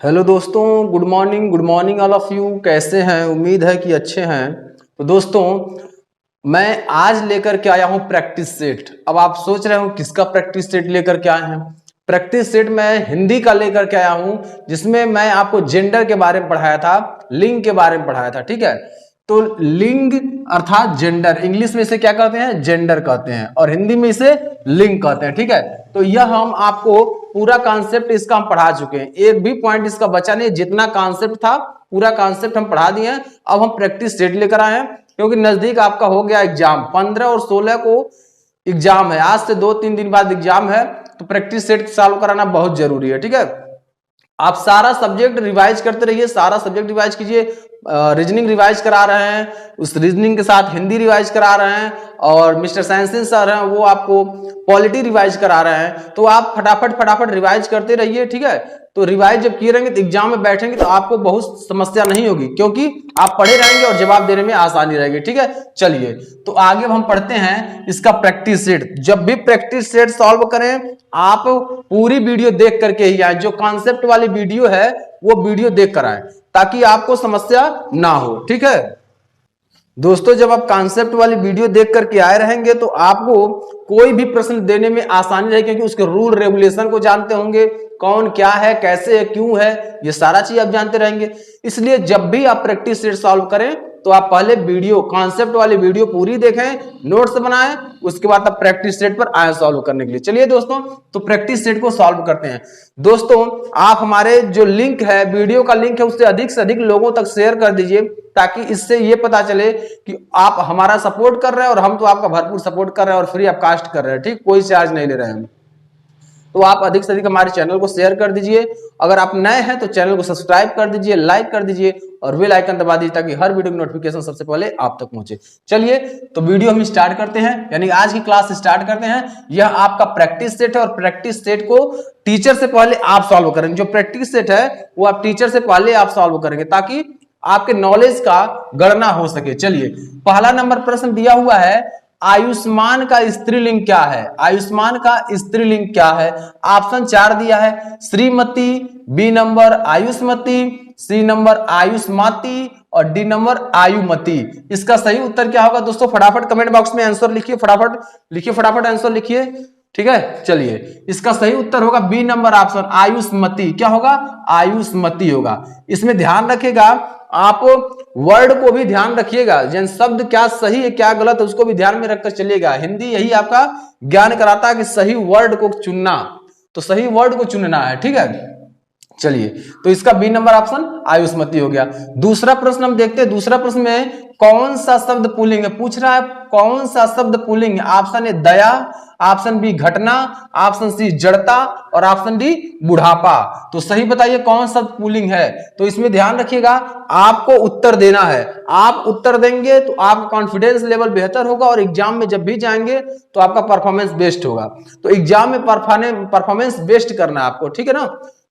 Hello दोस्तों, good morning all of you. कैसे हैं? उम्मीद है कि अच्छे हैं। तो दोस्तों, मैं आज लेकर के आया हूं प्रैक्टिस सेट। अब आप सोच रहे हो किसका प्रैक्टिस सेट लेकर के आए हैं? प्रैक्टिस सेट मैं हिंदी का लेकर के आया हूं, जिसमें मैं आपको जेंडर के बारे में पढ़ाया था, लिंग के बारे में पढ़ाया था। ठीक है, तो लिंग अर्थात जेंडर, इंग्लिश में इसे क्या कहते हैं? जेंडर कहते हैं, और हिंदी में इसे लिंग कहते हैं। ठीक है, तो यह हम आपको पूरा कॉन्सेप्ट इसका हम पढ़ा चुके हैं, एक भी पॉइंट इसका बचा नहीं। जितना कॉन्सेप्ट था पूरा कॉन्सेप्ट हम पढ़ा दिए हैं। अब हम प्रैक्टिस सेट लेकर आए हैं, क्योंकि नजदीक आपका हो गया एग्जाम। 15 और 16 को एग्जाम है, आज से 2-3 दिन बाद एग्जाम है, तो प्रैक्टिस सेट सॉल्व कराना बहुत जरूरी है। ठीक है, आप सारा सब्जेक्ट रिवाइज करते रहिए, सारा सब्जेक्ट रिवाइज कीजिए। रीजनिंग रिवाइज करा रहे हैं, उस रीजनिंग के साथ हिंदी रिवाइज करा रहे हैं, और मिस्टर साइंसिस सर हैं वो आपको पॉलिटी रिवाइज करा रहे हैं। तो आप फटाफट रिवाइज करते रहिए। ठीक है, तो रिवाइज जब किए रहेंगे तो एग्जाम में बैठेंगे तो आपको बहुत समस्या नहीं होगी, क्योंकि आप पढ़े रहेंगे और जवाब देने में आसानी रहेगी। ठीक है, चलिए तो आगे हम पढ़ते हैं इसका प्रैक्टिस सेट। जब भी प्रैक्टिस सेट सॉल्व करें, आप पूरी वीडियो देख करके ही आए। जो कॉन्सेप्ट वाली वीडियो है वो वीडियो देख कर आए, ताकि आपको समस्या ना हो। ठीक है दोस्तों, जब आप कॉन्सेप्ट वाली वीडियो देख करके आए रहेंगे तो आपको कोई भी प्रश्न देने में आसानी रहेगी, क्योंकि उसके रूल रेगुलेशन को जानते होंगे, कौन क्या है, कैसे है, क्यों है, ये सारा चीज आप जानते रहेंगे। इसलिए जब भी आप प्रैक्टिस सेट सॉल्व करें तो आप पहले वीडियो, कॉन्सेप्ट वाली वीडियो पूरी देखें, नोट्स बनाएं, उसके बाद आप प्रैक्टिस सेट पर आए सॉल्व करने के लिए। चलिए दोस्तों, तो प्रैक्टिस सेट को सॉल्व करते हैं। दोस्तों, आप हमारे जो लिंक है, वीडियो का लिंक है, उससे अधिक लोगों तक शेयर कर दीजिए, ताकि इससे ये पता चले कि आप हमारा सपोर्ट कर रहे हैं, और हम तो आपका भरपूर सपोर्ट कर रहे हैं और फ्री ऑफ कास्ट कर रहे हैं। ठीक, कोई चार्ज नहीं ले रहे हैं। तो आप अधिक से अधिक हमारे चैनल को शेयर कर दीजिए। अगर आप नए हैं तो चैनल को सब्सक्राइब कर दीजिए, लाइक कर दीजिए, और बेल आइकन दबा दीजिए, ताकि हर वीडियो की नोटिफिकेशन सबसे पहले आप तक पहुंचे। चलिए तो वीडियो हम स्टार्ट करते हैं, यानी आज की क्लास स्टार्ट करते हैं। यह आपका प्रैक्टिस सेट है, और प्रैक्टिस सेट को टीचर से पहले आप सॉल्व करेंगे। जो प्रैक्टिस सेट है वो आप टीचर से पहले आप सॉल्व करेंगे, ताकि आपके नॉलेज का गणना हो सके। चलिए, पहला नंबर प्रश्न दिया हुआ है, आयुष्मान का स्त्रीलिंग क्या है? आयुष्मान का स्त्रीलिंग क्या है? ऑप्शन 4 दिया है, श्रीमती, बी नंबर आयुष्मती, सी नंबर आयुष्माती, और डी नंबर आयुमती। इसका सही उत्तर क्या होगा दोस्तों? फटाफट कमेंट बॉक्स में आंसर लिखिए, फटाफट लिखिए, फटाफट आंसर लिखिए। ठीक है, चलिए इसका सही उत्तर होगा बी नंबर ऑप्शन, आयुष्मती। क्या होगा? आयुष्मती होगा। इसमें ध्यान रखिएगा, आप वर्ड को भी ध्यान रखिएगा, जन शब्द क्या सही है क्या गलत है उसको भी ध्यान में रखकर चलिएगा। हिंदी यही आपका ज्ञान कराता है कि सही वर्ड को चुनना, तो सही वर्ड को चुनना है। ठीक है, चलिए तो इसका बी नंबर ऑप्शन आयुष्मती हो गया। दूसरा प्रश्न हम देखते हैं। दूसरा प्रश्न में कौन सा शब्द पुल्लिंग है पूछ रहा है, कौन सा शब्द पुल्लिंग है? ऑप्शन ए दया, ऑप्शन बी घटना, ऑप्शन सी जड़ता, और ऑप्शन डी बुढ़ापा। तो सही बताइए कौन सा पुल्लिंग है? तो इसमें ध्यान रखिएगा, आपको उत्तर देना है। आप उत्तर देंगे तो आपका कॉन्फिडेंस लेवल बेहतर होगा, और एग्जाम में जब भी जाएंगे तो आपका परफॉर्मेंस बेस्ट होगा। तो एग्जाम में परफॉर्मेंस बेस्ट करना है आपको। ठीक है ना,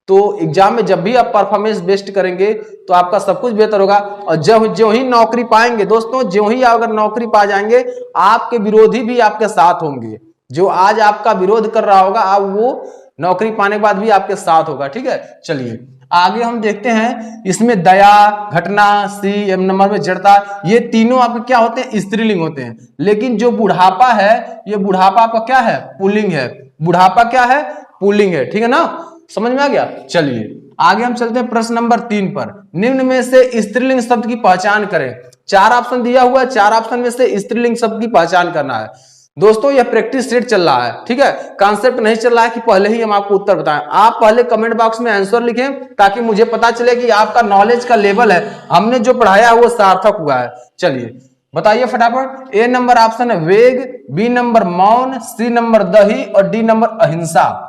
तो एग्जाम में जब भी आप परफॉर्मेंस बेस्ट करेंगे तो आपका सब कुछ बेहतर होगा। और जो ही नौकरी पाएंगे दोस्तों, जो ही अगर नौकरी पा जाएंगे, आपके विरोधी भी आपके साथ होंगे। जो आज आपका विरोध कर रहा होगा, अब वो नौकरी पाने के बाद भी आपके साथ होगा। ठीक है, चलिए आगे हम देखते हैं। इसमें दया, घटना, सी एम नंबर में जड़ता, ये तीनों आपके क्या होते हैं? स्त्रीलिंग होते हैं। लेकिन जो बुढ़ापा है, ये बुढ़ापा आपका क्या है? पुल्लिंग है। बुढ़ापा क्या है? पुल्लिंग है। ठीक है ना, समझ में आ गया? चलिए आगे हम चलते हैं प्रश्न नंबर 3 पर। निम्न में से स्त्रीलिंग शब्द की पहचान करें। 4 ऑप्शन दिया हुआ है, 4 ऑप्शन में से स्त्रीलिंग शब्द की पहचान करना है। दोस्तों यह प्रैक्टिस सेट चल रहा है, ठीक है, कॉन्सेप्ट नहीं चल रहा है कि पहले ही हम आपको उत्तर बताएं। आप पहले कमेंट बॉक्स में आंसर लिखें, ताकि मुझे पता चले कि आपका नॉलेज का लेवल है, हमने जो पढ़ाया है वो सार्थक हुआ है। चलिए बताइए फटाफट। ए नंबर ऑप्शन है वेग, बी नंबर मौन, सी नंबर दही, और डी नंबर अहिंसा।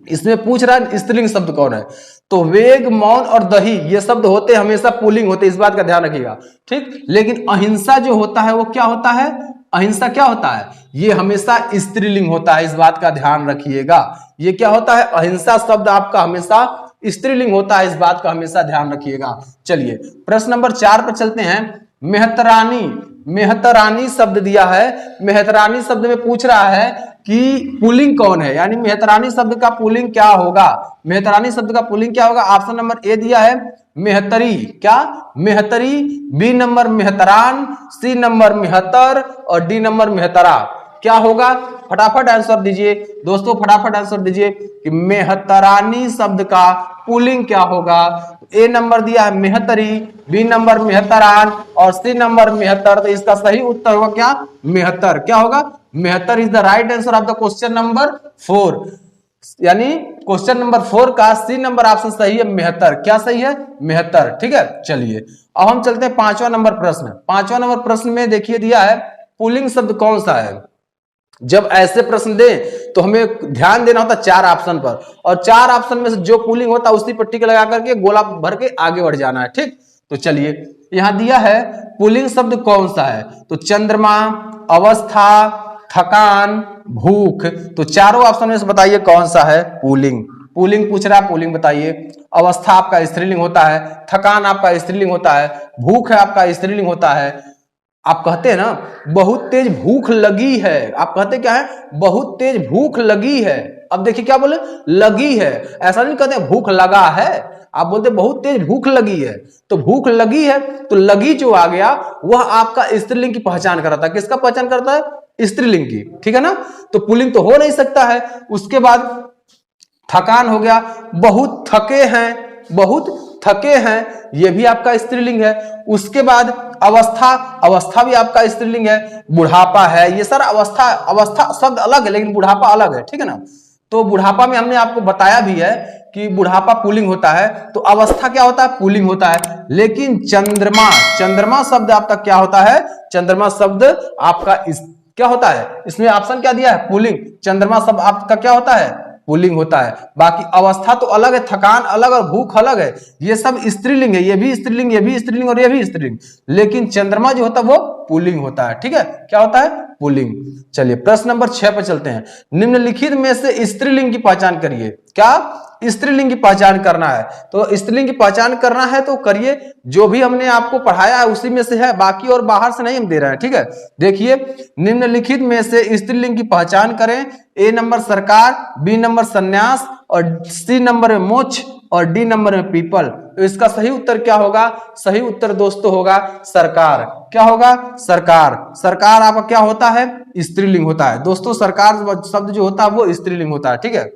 इसमें पूछ रहा है स्त्रीलिंग शब्द कौन है? तो वेग, मौन और दही ये शब्द होते हमेशा पुल्लिंग होते, इस बात का ध्यान रखिएगा। ठीक, लेकिन अहिंसा जो होता है वो क्या होता है? अहिंसा क्या होता है? ये हमेशा स्त्रीलिंग होता है, इस बात का ध्यान रखिएगा। ये क्या होता है? अहिंसा शब्द आपका हमेशा स्त्रीलिंग होता है, इस बात का हमेशा ध्यान रखिएगा। चलिए प्रश्न नंबर 4 पर चलते हैं। मेहतरानी, मेहतरानी शब्द दिया है। मेहतरानी शब्द में पूछ रहा है कि पुल्लिंग कौन है, यानी मेहतरानी शब्द का पुल्लिंग क्या होगा। मेहतरानी शब्द का पुल्लिंग क्या होगा? ऑप्शन नंबर ए दिया है मेहतरी, क्या मेहतरी, बी नंबर मेहतरान, सी नंबर मेहतर और डी नंबर मेहतरा। क्या होगा? फटाफट आंसर दीजिए दोस्तों, फटाफट आंसर दीजिए कि मेहतरानी शब्द का पुल्लिंग क्या होगा। ए नंबर दिया है मेहतरी, बी नंबर मेहतरान और सी नंबर मेहतर। तो इसका सही उत्तर होगा क्या? मेहतर। क्या होगा? मेहतर is the right answer of the question number 4, यानी क्वेश्चन नंबर 4 का सी नंबर ऑप्शन सही है, मेहतर। क्या सही है? मेहतर। ठीक है, चलिए अब हम चलते हैं 5वां नंबर प्रश्न। 5वां नंबर प्रश्न में देखिए दिया है पुल्लिंग शब्द कौन सा है। जब ऐसे प्रश्न दे तो हमें ध्यान देना होता है 4 ऑप्शन पर, और 4 ऑप्शन में से जो पुल्लिंग होता है उसी पर टिक लगा करके गोला भर के आगे बढ़ जाना है। ठीक, तो चलिए यहां दिया है पुल्लिंग शब्द कौन सा है, तो चंद्रमा, अवस्था, थकान, भूख। तो चारों ऑप्शन में से बताइए कौन सा है पुल्लिंग। पुल्लिंग पूछ रहा है, पुल्लिंग बताइए। अवस्था आपका स्त्रीलिंग होता है, थकान आपका स्त्रीलिंग होता है, भूख है आपका स्त्रीलिंग होता है। आप कहते हैं ना बहुत तेज भूख लगी है, आप कहते क्या है? बहुत तेज भूख लगी है। अब देखिए क्या बोले? लगी है, ऐसा नहीं कहते भूख लगा है, आप बोलते बहुत तेज भूख लगी है। तो भूख लगी है, तो लगी जो आ गया वह आपका स्त्रीलिंग की पहचान कराता है। किसका पहचान करता है? स्त्रीलिंग की। ठीक है ना, तो पुल्लिंग तो हो नहीं सकता है। उसके बाद थकान हो गया, बहुत थके हैं, बहुत थके हैं, यह भी आपका स्त्रीलिंग है। उसके बाद अवस्था, अवस्था भी आपका स्त्रीलिंग है। बुढ़ापा है, ये सर अवस्था, अवस्था शब्द अलग है लेकिन बुढ़ापा अलग है। ठीक है ना, तो बुढ़ापा में हमने आपको बताया भी है कि बुढ़ापा पुल्लिंग होता है, तो अवस्था क्या होता है? पुल्लिंग होता है। लेकिन चंद्रमा, चंद्रमा शब्द आपका क्या होता है? चंद्रमा शब्द आपका क्या होता है? इसमें ऑप्शन क्या दिया है? पुल्लिंग। चंद्रमा शब्द आपका क्या होता है? पुल्लिंग होता है। बाकी अवस्था तो अलग है, थकान अलग और भूख अलग है, ये सब स्त्रीलिंग है। ये भी स्त्रीलिंग, ये भी स्त्रीलिंग और ये भी स्त्रीलिंग। लेकिन चंद्रमा जो होता है वो पुल्लिंग होता है। ठीक है, क्या होता है? पुल्लिंग। चलिए प्रश्न नंबर 6 पर चलते हैं। निम्नलिखित में से स्त्रीलिंग की पहचान करिए। क्या? स्त्रीलिंग की पहचान करना है, तो स्त्रीलिंग की पहचान करना है तो करिए, जो भी हमने आपको पढ़ाया है उसी में से है, बाकी और बाहर से नहीं हम दे रहे हैं। ठीक है, देखिए निम्नलिखित में से स्त्रीलिंग की पहचान करें। ए नंबर सरकार, बी नंबर सन्यास और सी नंबर में मोक्ष और डी नंबर में पीपल। तो इसका सही उत्तर क्या होगा? सही उत्तर दोस्तों होगा सरकार। क्या होगा? सरकार। सरकार आपका क्या होता है? स्त्रीलिंग होता है दोस्तों। सरकार शब्द जो होता है वो स्त्रीलिंग होता है। ठीक है,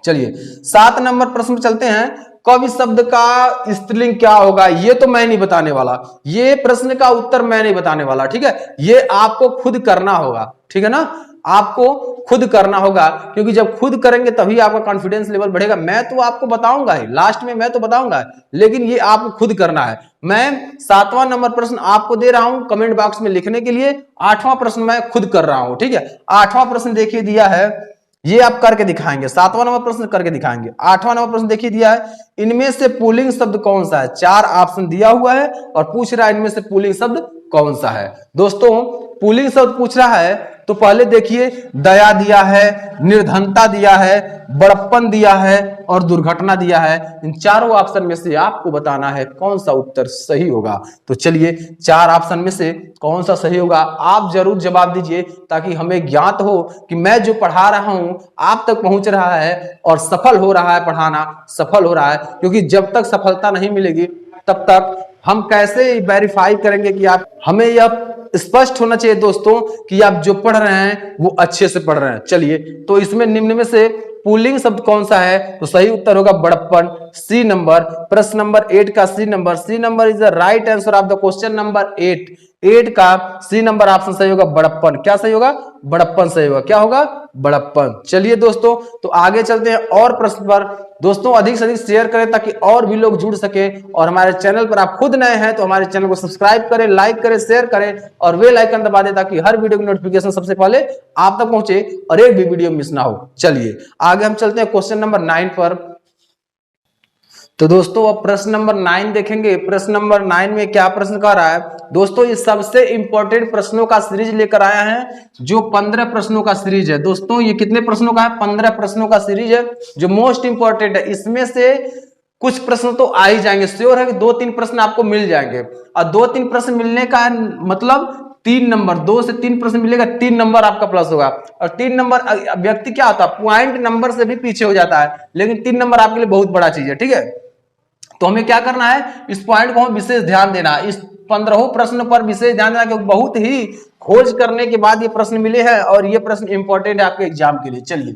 चलिए 7 नंबर प्रश्न चलते हैं। कवि शब्द का स्त्रीलिंग क्या होगा? ये तो मैं नहीं बताने वाला, ये प्रश्न का उत्तर मैं नहीं बताने वाला। ठीक है, ये आपको खुद करना होगा। ठीक है ना, आपको खुद करना होगा, क्योंकि जब खुद करेंगे तभी आपका कॉन्फिडेंस लेवल बढ़ेगा। मैं तो आपको बताऊंगा ही, लास्ट में मैं तो बताऊंगा, लेकिन ये आपको खुद करना है। मैं 7वां नंबर प्रश्न आपको दे रहा हूं कमेंट बॉक्स में लिखने के लिए, 8वां प्रश्न मैं खुद कर रहा हूं। ठीक है, 8वां प्रश्न देखिए दिया है, ये आप करके दिखाएंगे। 7वां नंबर प्रश्न करके दिखाएंगे। 8वां नंबर प्रश्न देखिए दिया है, इनमें से पुल्लिंग शब्द कौन सा है? 4 ऑप्शन दिया हुआ है और पूछ रहा है इनमें से पुल्लिंग शब्द कौन सा है। दोस्तों पुल्लिंग शब्द पूछ रहा है तो पहले देखिए दया दिया है, निर्धनता दिया है, बड़प्पन दिया है और दुर्घटना दिया है। इन चारों ऑप्शन में से आपको बताना है कौन सा उत्तर सही होगा। तो चलिए 4 ऑप्शन में से कौन सा सही होगा आप जरूर जवाब दीजिए, ताकि हमें ज्ञात हो कि मैं जो पढ़ा रहा हूं आप तक पहुंच रहा है और सफल हो रहा है, पढ़ाना सफल हो रहा है। क्योंकि जब तक सफलता नहीं मिलेगी तब तक हम कैसे वेरीफाई करेंगे कि आप, हमें यह स्पष्ट होना चाहिए दोस्तों कि आप जो पढ़ रहे हैं वो अच्छे से पढ़ रहे हैं। चलिए तो इसमें निम्न में से पुल्लिंग शब्द कौन सा है? तो सही उत्तर होगा बड़प्पन। सी नंबर, प्रश्न नंबर 8 का C number, C number is the right answer of the question number 8 का सी नंबर ऑप्शन सही होगा बड़प्पन। क्या सही होगा? बड़प्पन सही होगा। क्या होगा? बड़प्पन। चलिए दोस्तों तो आगे चलते हैं और प्रश्न पर। दोस्तों अधिक से अधिक शेयर करें ताकि और भी लोग जुड़ सके, और हमारे चैनल पर आप खुद नए हैं तो हमारे चैनल को सब्सक्राइब करें, लाइक करें, शेयर करें और बेल आइकन दबा दें ताकि हर वीडियो की नोटिफिकेशन सबसे पहले आप तक पहुंचे और एक भी वीडियो मिस ना हो। चलिए आगे हम चलते हैं क्वेश्चन नंबर 9 पर। तो दोस्तों अब प्रश्न नंबर 9 देखेंगे। प्रश्न नंबर 9 में क्या प्रश्न कर रहा है दोस्तों? ये सबसे इंपॉर्टेंट प्रश्नों का सीरीज लेकर आया है, जो 15 प्रश्नों का सीरीज है। दोस्तों ये कितने प्रश्नों का है? 15 प्रश्नों का सीरीज है जो मोस्ट इंपॉर्टेंट है। इसमें से कुछ प्रश्न तो आ ही जाएंगे, श्योर है कि 2-3 प्रश्न आपको मिल जाएंगे। और 2-3 प्रश्न मिलने का मतलब 3 नंबर, 2 से 3 प्रश्न मिलेगा, 3 नंबर आपका प्लस होगा। और 3 नंबर व्यक्ति क्या होता है, पॉइंट नंबर से भी पीछे हो जाता है, लेकिन 3 नंबर आपके लिए बहुत बड़ा चीज है, ठीक है। तो हमें क्या करना है, इस पॉइंट को हमें विशेष ध्यान देना है, इस 15 प्रश्न पर विशेष ध्यान देना, क्योंकि बहुत ही खोज करने के बाद ये प्रश्न मिले हैं और ये प्रश्न इंपॉर्टेंट है आपके एग्जाम के लिए। चलिए,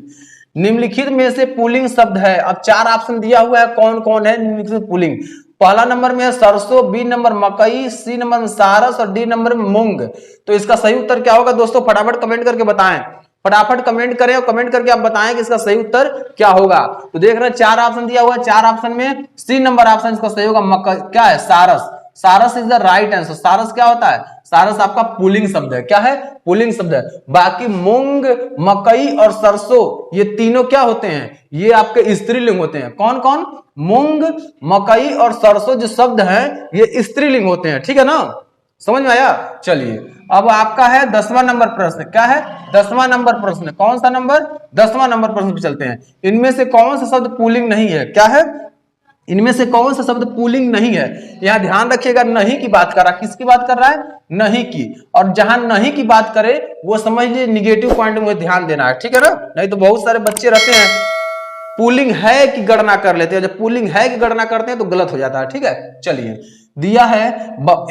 निम्नलिखित में से पुल्लिंग शब्द है, अब 4 ऑप्शन दिया हुआ है, कौन कौन है निम्नलिखित पुल्लिंग। पहला नंबर में है सरसों, बी नंबर मकई, सी नंबर में सारस और डी नंबर में मूंग। तो इसका सही उत्तर क्या होगा दोस्तों, फटाफट कमेंट करके बताएं, फटाफट कमेंट करें और कमेंट करके आप बताएं कि इसका सही उत्तर क्या होगा। तो देख रहे हैं 4 ऑप्शन दिया हुआ है, 4 ऑप्शन में सी नंबर ऑप्शन इसका सही होगा, मकई क्या है, सारस। सारस इज द राइट आंसर। सारस क्या होता है, सारस आपका पुल्लिंग शब्द है, क्या है, पुल्लिंग शब्द है। बाकी मूंग, मकई और सरसों ये तीनों क्या होते हैं, ये आपके स्त्रीलिंग होते हैं। कौन कौन, मूंग, मकई और सरसों जो शब्द हैं ये स्त्रीलिंग होते हैं, ठीक है ना, समझ में आया। चलिए, अब आपका है 10वां नंबर प्रश्न, क्या है, 10वां नंबर प्रश्न, कौन सा नंबर, 10वां नंबर प्रश्न पे चलते हैं। इनमें से कौन सा शब्द पुल्लिंग नहीं है, क्या है, इनमें से कौन सा शब्द पुल्लिंग नहीं है। यहां ध्यान रखिएगा, नहीं की बात कर रहा है, किसकी बात कर रहा है, नहीं की। और जहां नहीं की बात करे वो समझ लीजिए निगेटिव पॉइंट में ध्यान देना है, ठीक है ना। नहीं तो बहुत सारे बच्चे रहते हैं पुल्लिंग है कि गणना कर लेते हैं, जब पुल्लिंग है कि गणना करते हैं तो गलत हो जाता है, ठीक है। चलिए, दिया है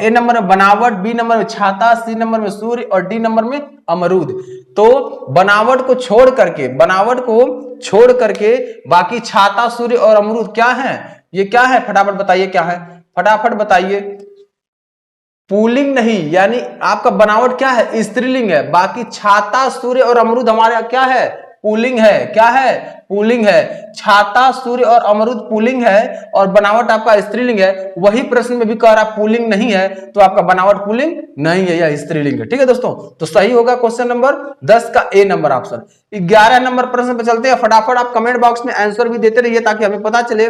ए नंबर में बनावट, बी नंबर में छाता, सी नंबर में सूर्य और डी नंबर में अमरूद। तो बनावट को छोड़ करके, बनावट को छोड़ करके बाकी छाता, सूर्य और अमरूद क्या है, ये क्या है, फटाफट बताइए क्या है, फटाफट बताइए। पुल्लिंग नहीं, यानी आपका बनावट क्या है, स्त्रीलिंग है। बाकी छाता, सूर्य और अमरूद हमारे क्या है, पुल्लिंग है, क्या है, पुल्लिंग है। छाता, सूर्य और अमरूद पुल्लिंग है और बनावट आपका स्त्रीलिंग है। वही प्रश्न में भी कह रहा पुल्लिंग नहीं है, तो आपका बनावट पुल्लिंग नहीं है, यह स्त्रीलिंग है, ठीक है दोस्तों। तो सही होगा क्वेश्चन नंबर 10 का ए नंबर ऑप्शन। 11 नंबर प्रश्न पे चलते हैं, फटाफट आप कमेंट बॉक्स में आंसर भी देते रहिए ताकि हमें पता चले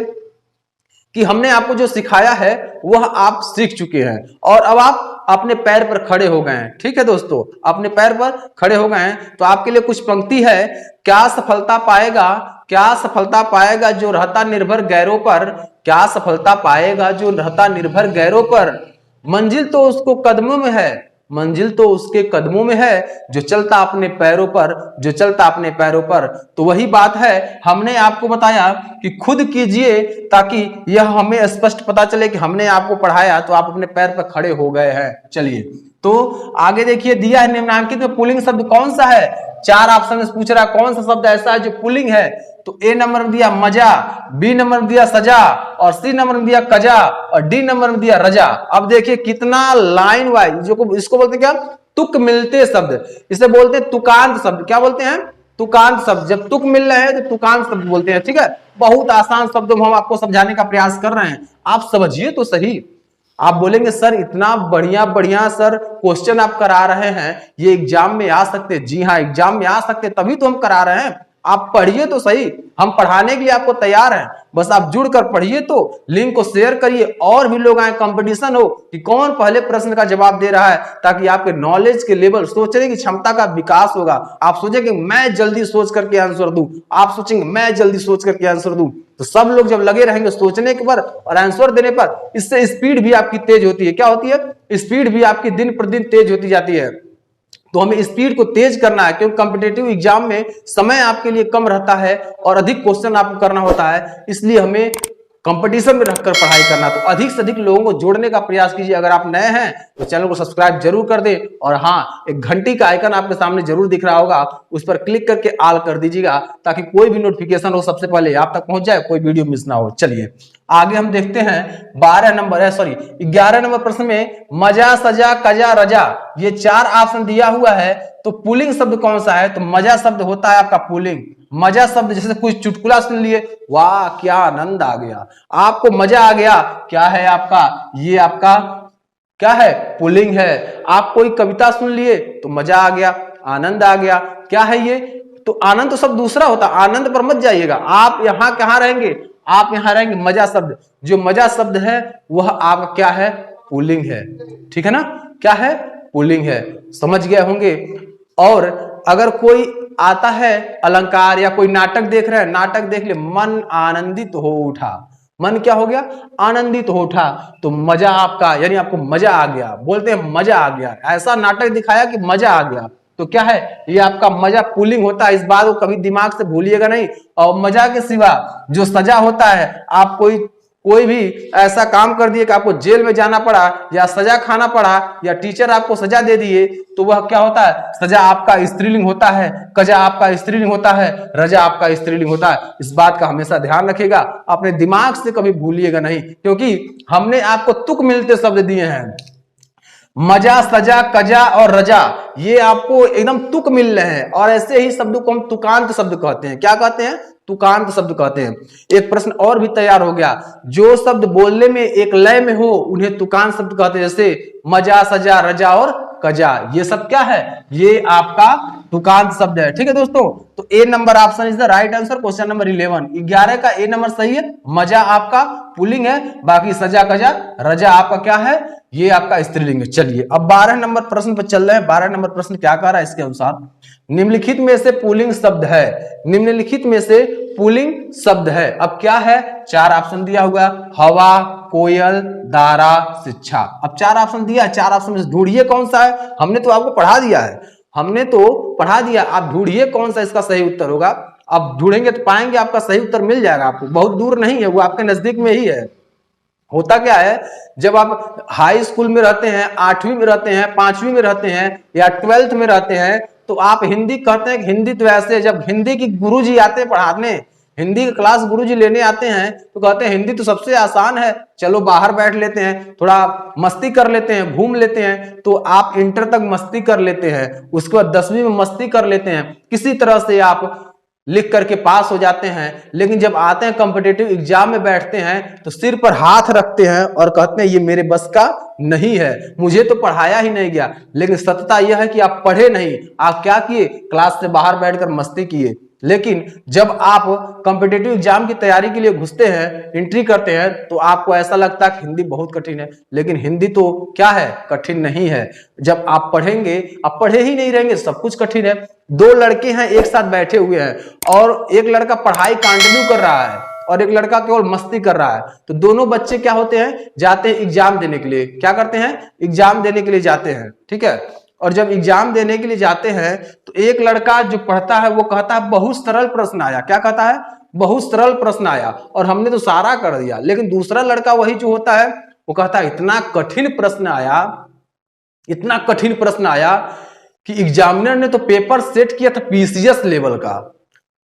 कि हमने आपको जो सिखाया है वह आप सीख चुके हैं और अब आप अपने पैर पर खड़े हो गए हैं, ठीक है दोस्तों, अपने पैर पर खड़े हो गए हैं। तो आपके लिए कुछ पंक्ति है, क्या सफलता पाएगा, क्या सफलता पाएगा जो रहता निर्भर गैरों पर, क्या सफलता पाएगा जो रहता निर्भर गैरों पर, मंजिल तो उसको कदमों में है, मंजिल तो उसके कदमों में है, जो चलता अपने पैरों पर, जो चलता अपने पैरों पर। तो वही बात है, हमने आपको बताया कि खुद कीजिए ताकि यह हमें स्पष्ट पता चले कि हमने आपको पढ़ाया तो आप अपने पैर पर खड़े हो गए हैं। चलिए, तो आगे देखिए, दिया है निम्नलिखित में पुल्लिंग शब्द कौन सा है। 4 ऑप्शन में पूछ रहा कौन सा शब्द ऐसा है जो पुल्लिंग है। तो ए नंबर में दिया मजा, बी नंबर में दिया सजा और सी नंबर में दिया कजा और डी नंबर में दिया रजा। अब देखिए कितना लाइन वाइज, जो इसको बोलते हैं क्या, तुक मिलते शब्द, इसे बोलते हैं तुकांत शब्द। क्या बोलते हैं, तुकांत शब्द। जब तुक मिल रहे हैं तो तुकांत शब्द बोलते हैं, ठीक है। बहुत आसान शब्दों में हम आपको समझाने का प्रयास कर रहे हैं, आप समझिए तो सही। आप बोलेंगे सर इतना बढ़िया बढ़िया सर क्वेश्चन आप करा रहे हैं, ये एग्जाम में आ सकते। जी हाँ, एग्जाम में आ सकते तभी तो हम करा रहे हैं। आप पढ़िए तो सही, हम पढ़ाने के लिए आपको तैयार हैं, बस आप जुड़कर पढ़िए। तो लिंक को शेयर करिए और भी लोग आए, कंपटीशन हो कि कौन पहले प्रश्न का जवाब दे रहा है, ताकि आपके नॉलेज के लेवल, सोचने की क्षमता का विकास होगा। आप सोचेंगे मैं जल्दी सोच करके आंसर दूं, आप सोचेंगे मैं जल्दी सोच करके आंसर दूं, तो सब लोग जब लगे रहेंगे सोचने के पर और आंसर देने पर, इससे स्पीड भी आपकी तेज होती है। क्या होती है, स्पीड भी आपकी दिन प्रतिदिन तेज होती जाती है। तो हमें स्पीड को तेज करना है, क्योंकि कॉम्पिटिटिव एग्जाम में समय आपके लिए कम रहता है और अधिक क्वेश्चन आपको करना होता है, इसलिए हमें कंपटीशन में रखकर पढ़ाई करना। तो अधिक से अधिक लोगों को जोड़ने का प्रयास कीजिए। अगर आप नए हैं तो चैनल को सब्सक्राइब जरूर कर दें और हाँ, एक घंटी का आइकन आपके सामने जरूर दिख रहा होगा, उस पर क्लिक करके ऑल कर दीजिएगा ताकि कोई भी नोटिफिकेशन हो सबसे पहले आप तक पहुंच जाए, कोई वीडियो मिस ना हो। चलिए आगे हम देखते हैं 11 नंबर प्रश्न में मजा, सजा, कजा, रजा, ये 4 ऑप्शन दिया हुआ है। तो पुल्लिंग शब्द कौन सा है, तो मजा शब्द होता है आपका पुल्लिंग। मजा शब्द जैसे कुछ चुटकुला सुन लिए, वाह क्या आनंद आ गया, आपको मजा आ गया, क्या है आपका, ये आपका क्या है, पुल्लिंग है। आप कोई कविता सुन लिए तो मजा आ गया, आनंद आ गया, क्या है ये, तो आनंद तो सब दूसरा होता, आनंद पर मत जाइएगा। आप यहां कहां रहेंगे, आप यहां रहेंगे मजा शब्द। जो मजा शब्द है वह आपका क्या है, पुल्लिंग है, ठीक है ना, क्या है, पुल्लिंग है। समझ गए होंगे। और अगर कोई आता है अलंकार या कोई नाटक देख रहे हैं, नाटक देख ले, मन आनंदित हो उठा, मन क्या हो गया, आनंदित हो उठा, तो मजा आपका, यानी आपको मजा आ गया, बोलते हैं मजा आ गया, ऐसा नाटक दिखाया कि मजा आ गया। तो क्या है, ये आपका मजा पुलिंग होता है, इस बात को कभी दिमाग से भूलिएगा नहीं। और मजा के सिवा जो सजा होता है, आप कोई भी ऐसा काम कर दिए कि आपको जेल में जाना पड़ा या सजा खाना पड़ा या टीचर आपको सजा दे दिए, तो वह क्या होता है, सजा आपका स्त्रीलिंग होता है, कजा आपका स्त्रीलिंग होता है, रजा आपका स्त्रीलिंग होता है। इस बात का हमेशा ध्यान रखिएगा, अपने दिमाग से कभी भूलिएगा नहीं, क्योंकि हमने आपको तुक मिलते शब्द दिए हैं। मजा, सजा, कजा और रजा, ये आपको एकदम तुक मिल रहे हैं, और ऐसे ही शब्दों को हम तुकांत शब्द कहते हैं। क्या कहते हैं, तुकांत शब्द कहते हैं। एक प्रश्न और भी तैयार हो गया, जो शब्द बोलने में एक लय में हो उन्हें तुकांत शब्द कहते हैं, जैसे मजा, सजा, रजा और कजा, ये सब क्या है, ये आपका तुकांत शब्द है। ठीक है दोस्तों, तो A number option is the right answer, question number 11, 11 का ए नंबर सही है। मजा आपका पुल्लिंग है, बाकी सजा, कजा, रजा आपका क्या है, ये आपका स्त्रीलिंग है। चलिए अब 12 नंबर प्रश्न पर चल रहे हैं। 12 नंबर प्रश्न क्या कह रहा है, इसके अनुसार निम्नलिखित में से पुल्लिंग शब्द है, निम्नलिखित में से पुल्लिंग शब्द है। अब क्या है, 4 ऑप्शन दिया हुआ, हवा, कोयल, दारा, शिक्षा। अब 4 ऑप्शन दिया है, 4 ऑप्शन में से ढूंढिए कौन सा है। हमने तो आपको पढ़ा दिया है, हमने तो पढ़ा दिया, आप ढूंढिए कौन सा इसका सही उत्तर होगा। अब ढूंढेंगे तो पाएंगे, आपका सही उत्तर मिल जाएगा आपको, बहुत दूर नहीं है, वो आपके नजदीक में ही है। होता क्या है, जब आप हाई स्कूल में रहते हैं, 8वीं में रहते हैं, 5वीं में रहते हैं या 12th में रहते हैं, तो आप हिंदी कहते हैं कि हिंदी तो ऐसे, जब हिंदी की गुरुजी आते हैं पढ़ाने, हिंदी की क्लास गुरुजी लेने आते हैं, तो कहते हैं हिंदी तो सबसे आसान है, चलो बाहर बैठ लेते हैं, थोड़ा मस्ती कर लेते हैं, घूम लेते हैं। तो आप इंटर तक मस्ती कर लेते हैं, उसके बाद 10वीं में मस्ती कर लेते हैं, किसी तरह से आप लिख करके पास हो जाते हैं। लेकिन जब आते हैं कॉम्पिटिटिव एग्जाम में बैठते हैं, तो सिर पर हाथ रखते हैं और कहते हैं ये मेरे बस का नहीं है, मुझे तो पढ़ाया ही नहीं गया। लेकिन सत्यता यह है कि आप पढ़े नहीं, आप क्या किए, क्लास से बाहर बैठकर मस्ती किए। लेकिन जब आप कॉम्पिटिटिव एग्जाम की तैयारी के लिए घुसते हैं, एंट्री करते हैं, तो आपको ऐसा लगता है कि हिंदी बहुत कठिन है, लेकिन हिंदी तो क्या है, कठिन नहीं है। जब आप पढ़ेंगे, आप पढ़े ही नहीं रहेंगे, सब कुछ कठिन है। 2 लड़के हैं एक साथ बैठे हुए हैं, और एक लड़का पढ़ाई कंटिन्यू कर रहा है और एक लड़का केवल मस्ती कर रहा है, तो दोनों बच्चे क्या होते हैं, जाते हैं एग्जाम देने के लिए। क्या करते हैं, एग्जाम देने के लिए जाते हैं। ठीक है, और जब एग्जाम देने के लिए जाते हैं, तो एक लड़का जो पढ़ता है वो कहता है बहुत सरल प्रश्न आया। क्या कहता है, बहुत सरल प्रश्न आया और हमने तो सारा कर दिया। लेकिन दूसरा लड़का वही जो होता है, वो कहता है इतना कठिन प्रश्न आया, इतना कठिन प्रश्न आया कि एग्जामिनर ने तो पेपर सेट किया था पीसीएस लेवल का।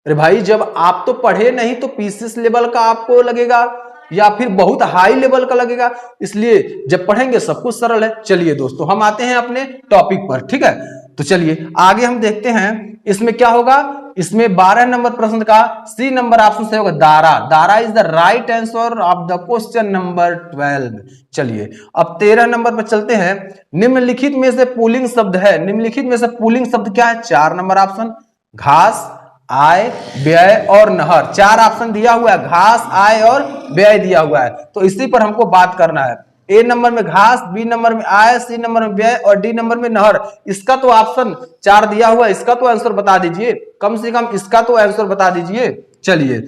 अरे भाई, जब आप तो पढ़े नहीं तो पीसीएस लेवल का आपको लगेगा या फिर बहुत हाई लेवल का लगेगा, इसलिए जब पढ़ेंगे सब कुछ सरल है। चलिए दोस्तों, हम आते हैं अपने टॉपिक पर। ठीक है, तो चलिए आगे हम देखते हैं इसमें क्या होगा। इसमें 12 नंबर प्रश्न का सी नंबर ऑप्शन से होगा Dara. Dara is the right answer of the question number 12। चलिए अब 13 नंबर पर चलते हैं। निम्नलिखित में से पुल्लिंग शब्द है, निम्नलिखित में से पुल्लिंग शब्द क्या है, 4 नंबर ऑप्शन, घास, आय, व्यय और नहर। 4 ऑप्शन दिया हुआ है, घास, आय और व्यय दिया हुआ है, तो इसी पर हमको बात करना है। ए नंबर में घास, बी नंबर में आय, सी नंबर में व्यय और डी नंबर में नहर। इसका तो ऑप्शन 4 दिया हुआ है, इसका तो आंसर बता दीजिए, कम से कम इसका तो आंसर बता दीजिए। चलिए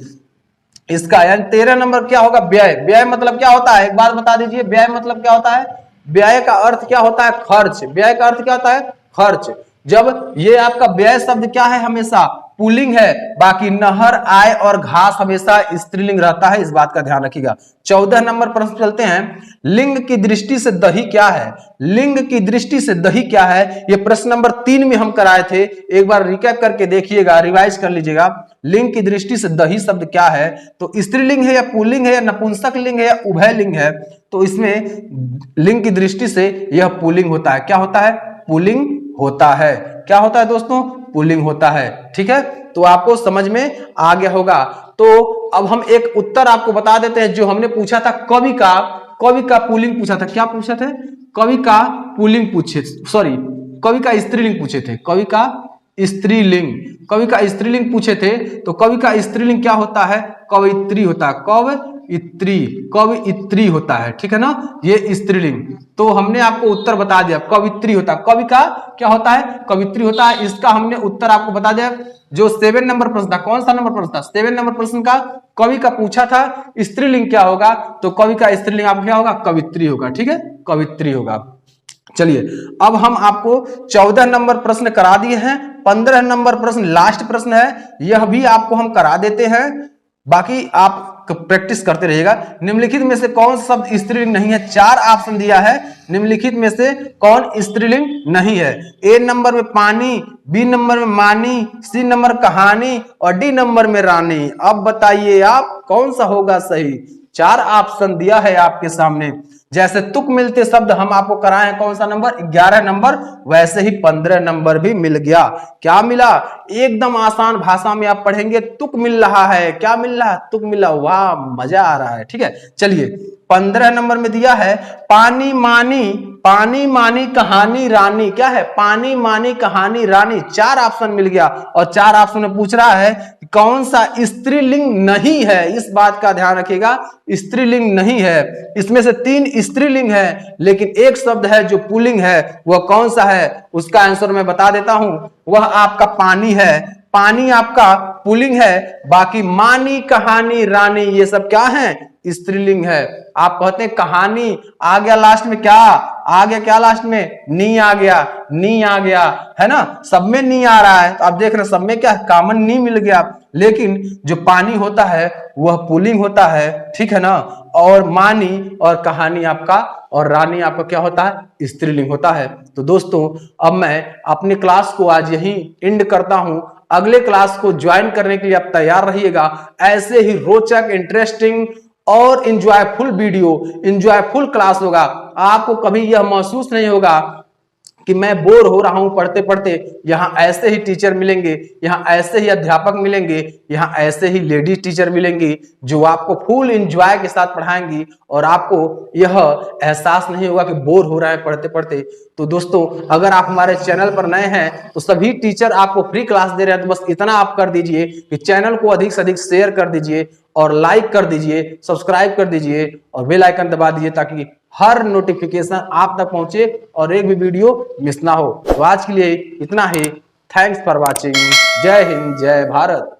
इसका यानी 13 नंबर क्या होगा, व्यय। व्यय मतलब क्या होता है, एक बात बता दीजिए, व्यय मतलब क्या होता है। व्यय का अर्थ क्या होता है, खर्च। व्यय का अर्थ क्या होता है, खर्च। जब ये आपका व्यय शब्द क्या है, हमेशा पुल्लिंग है, बाकी नहर, आय और घास हमेशा स्त्रीलिंग रहता है, इस बात का ध्यान रखिएगा। 14 नंबर प्रश्न चलते हैं। लिंग की दृष्टि से दही क्या है, लिंग की दृष्टि से दही क्या है, ये प्रश्न नंबर 3 में हम कराए थे, एक बार रिकैप करके देखिएगा, रिवाइज कर लीजिएगा। लिंग की दृष्टि से दही शब्द क्या है, तो स्त्रीलिंग है या पुल्लिंग है या नपुंसक लिंग है या उभय लिंग है, तो इसमें लिंग की दृष्टि से यह पुल्लिंग होता है। क्या होता है, पुल्लिंग होता है। क्या होता है दोस्तों, पुल्लिंग होता है। ठीक है, तो आपको समझ में आ गया होगा। तो अब हम एक उत्तर आपको बता देते हैं, जो हमने पूछा था कवि का पुल्लिंग पूछा था। क्या पूछा था, कवि का पुल्लिंग पूछे, सॉरी कवि का स्त्रीलिंग पूछे थे, कवि का स्त्रीलिंग, कवि का स्त्रीलिंग पूछे थे। तो कवि का स्त्रीलिंग क्या होता है, कवयित्री होता है, कवियत्री, कवियत्री होता है, ठीक है ना, ये स्त्रीलिंग। तो हमने आपको उत्तर बता दिया, कवियत्री होता है। कवि का क्या होता है? कवियत्री होता है। इसका हमने उत्तर आपको बता दिया। जो 7 नंबर प्रश्न था, कौन सा नंबर प्रश्न था? 7 नंबर प्रश्न का कवि का पूछा था स्त्रीलिंग क्या होगा, तो कवि का स्त्रीलिंग आपका क्या होगा? कवियत्री होगा, ठीक है, कवियत्री होगा। चलिए अब हम आपको 14 नंबर प्रश्न करा दिए हैं। 15 नंबर प्रश्न लास्ट प्रश्न है, यह भी आपको हम करा देते हैं, बाकी आप प्रैक्टिस करते रहिएगा। निम्नलिखित में से कौन सा शब्द स्त्रीलिंग नहीं है? 4 ऑप्शन दिया है, निम्नलिखित में से कौन स्त्रीलिंग नहीं है? ए नंबर में पानी, बी नंबर में मानी, सी नंबर कहानी और डी नंबर में रानी। अब बताइए आप कौन सा होगा सही? 4 ऑप्शन दिया है आपके सामने। जैसे तुक मिलते शब्द हम आपको कराए कौन सा नंबर? 11 नंबर, वैसे ही 15 नंबर भी मिल गया। क्या मिला? एकदम आसान भाषा में आप पढ़ेंगे, तुक मिल रहा है। क्या मिल रहा है? तुक मिला। वाह, मजा आ रहा है, ठीक है। चलिए 15 नंबर में दिया है पानी मानी, पानी मानी कहानी रानी। क्या है? पानी मानी कहानी रानी। 4 ऑप्शन मिल गया और 4 ऑप्शन में पूछ रहा है कौन सा स्त्रीलिंग नहीं है। इस बात का ध्यान रखिएगा, स्त्रीलिंग नहीं है। इसमें से 3 स्त्रीलिंग है, लेकिन एक शब्द है जो पुल्लिंग है। वह कौन सा है? उसका आंसर मैं बता देता हूं, वह आपका पानी है। पानी आपका पुल्लिंग है, बाकी मानी कहानी रानी ये सब क्या है? स्त्रीलिंग है। आप कहते हैं कहानी आ गया लास्ट में, क्या आ गया? क्या लास्ट में? नी आ गया, नी आ गया, है ना, सब में नी आ रहा है। तो आप देख रहे हैं सब में क्या कॉमन नी मिल गया। लेकिन जो पानी होता है वह पुल्लिंग होता है, ठीक है ना, और मानी और कहानी आपका और रानी आपका क्या होता है? स्त्रीलिंग होता है। तो दोस्तों अब मैं अपनी क्लास को आज यही एंड करता हूं। अगले क्लास को ज्वाइन करने के लिए आप तैयार रहिएगा। ऐसे ही रोचक, इंटरेस्टिंग और इंजॉयफुल वीडियो, इंजॉयफुल क्लास होगा। आपको कभी यह महसूस नहीं होगा कि मैं बोर हो रहा हूं पढ़ते पढ़ते। यहाँ ऐसे ही टीचर मिलेंगे, यहाँ ऐसे ही अध्यापक मिलेंगे, यहाँ ऐसे ही लेडीज टीचर मिलेंगी जो आपको फुल एंजॉय के साथ पढ़ाएंगी और आपको यह एहसास नहीं होगा कि बोर हो रहा है पढ़ते पढ़ते। तो दोस्तों अगर आप हमारे चैनल पर नए हैं तो सभी टीचर आपको फ्री क्लास दे रहे हैं, तो बस इतना आप कर दीजिए कि चैनल को अधिक से अधिक शेयर कर दीजिए और लाइक कर दीजिए, सब्सक्राइब कर दीजिए और बेल आइकन दबा दीजिए ताकि हर नोटिफिकेशन आप तक पहुंचे और एक भी वीडियो मिस ना हो। तो आज के लिए इतना ही। Thanks for watching. जय हिंद, जय भारत।